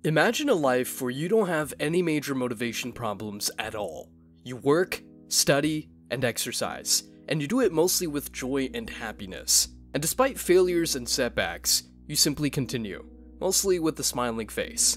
Imagine a life where you don't have any major motivation problems at all. You work, study, and exercise, and you do it mostly with joy and happiness. And despite failures and setbacks, you simply continue, mostly with a smiling face.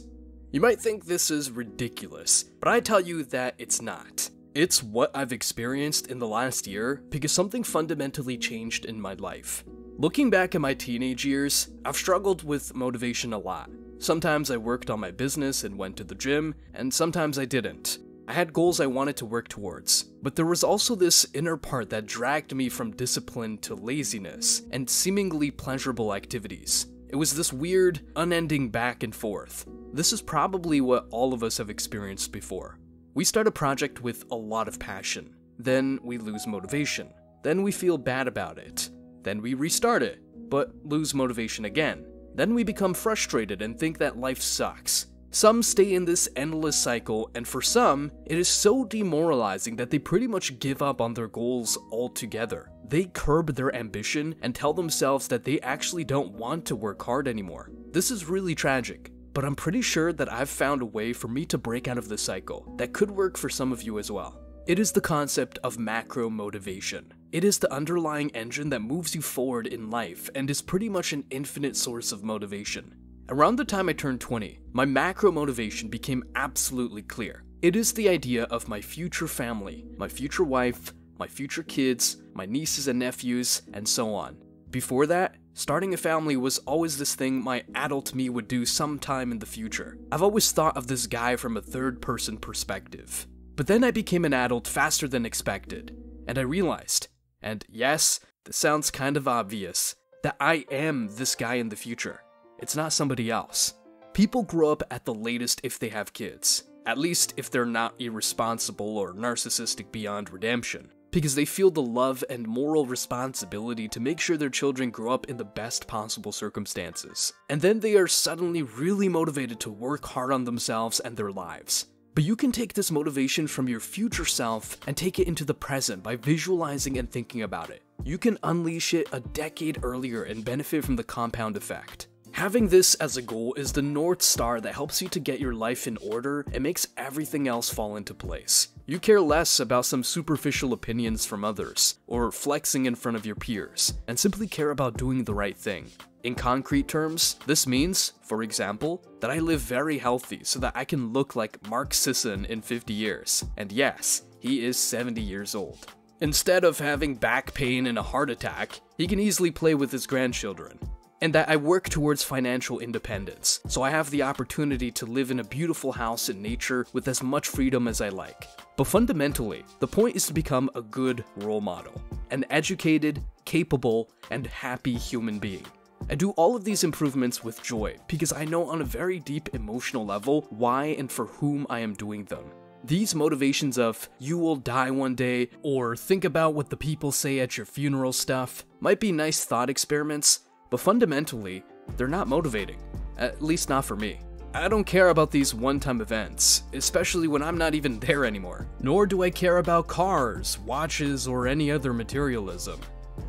You might think this is ridiculous, but I tell you that it's not. It's what I've experienced in the last year because something fundamentally changed in my life. Looking back at my teenage years, I've struggled with motivation a lot. Sometimes I worked on my business and went to the gym, and sometimes I didn't. I had goals I wanted to work towards, but there was also this inner part that dragged me from discipline to laziness and seemingly pleasurable activities. It was this weird, unending back and forth. This is probably what all of us have experienced before. We start a project with a lot of passion, then we lose motivation, then we feel bad about it, then we restart it, but lose motivation again. Then we become frustrated and think that life sucks. Some stay in this endless cycle, and for some, it is so demoralizing that they pretty much give up on their goals altogether. They curb their ambition and tell themselves that they actually don't want to work hard anymore. This is really tragic, but I'm pretty sure that I've found a way for me to break out of this cycle that could work for some of you as well. It is the concept of macro motivation. It is the underlying engine that moves you forward in life and is pretty much an infinite source of motivation. Around the time I turned 20, my macro motivation became absolutely clear. It is the idea of my future family, my future wife, my future kids, my nieces and nephews, and so on. Before that, starting a family was always this thing my adult me would do sometime in the future. I've always thought of this guy from a third-person perspective. But then I became an adult faster than expected, and I realized, and yes, this sounds kind of obvious, that I am this guy in the future. It's not somebody else. People grow up at the latest if they have kids, at least if they're not irresponsible or narcissistic beyond redemption, because they feel the love and moral responsibility to make sure their children grow up in the best possible circumstances. And then they are suddenly really motivated to work hard on themselves and their lives. But you can take this motivation from your future self and take it into the present by visualizing and thinking about it. You can unleash it a decade earlier and benefit from the compound effect. Having this as a goal is the North Star that helps you to get your life in order and makes everything else fall into place. You care less about some superficial opinions from others, or flexing in front of your peers, and simply care about doing the right thing. In concrete terms, this means, for example, that I live very healthy so that I can look like Mark Sisson in 50 years. And yes, he is 70 years old. Instead of having back pain and a heart attack, he can easily play with his grandchildren. And that I work towards financial independence, so I have the opportunity to live in a beautiful house in nature with as much freedom as I like. But fundamentally, the point is to become a good role model, an educated, capable, and happy human being. I do all of these improvements with joy because I know on a very deep emotional level why and for whom I am doing them. These motivations of "you will die one day" or "think about what the people say at your funeral" stuff might be nice thought experiments, but fundamentally, they're not motivating. At least not for me. I don't care about these one-time events, especially when I'm not even there anymore. Nor do I care about cars, watches, or any other materialism.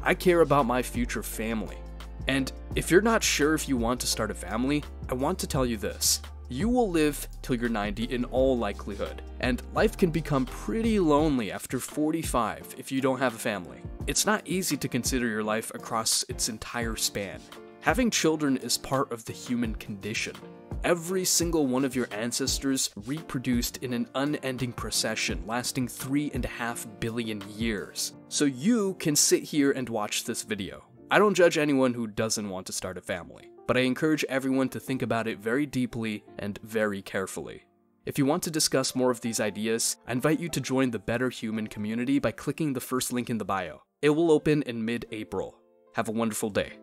I care about my future family. And if you're not sure if you want to start a family, I want to tell you this. You will live till you're 90 in all likelihood, and life can become pretty lonely after 45 if you don't have a family. It's not easy to consider your life across its entire span. Having children is part of the human condition. Every single one of your ancestors reproduced in an unending procession lasting 3.5 billion years. So you can sit here and watch this video. I don't judge anyone who doesn't want to start a family, but I encourage everyone to think about it very deeply and very carefully. If you want to discuss more of these ideas, I invite you to join the Better Human community by clicking the first link in the bio. It will open in mid-April. Have a wonderful day.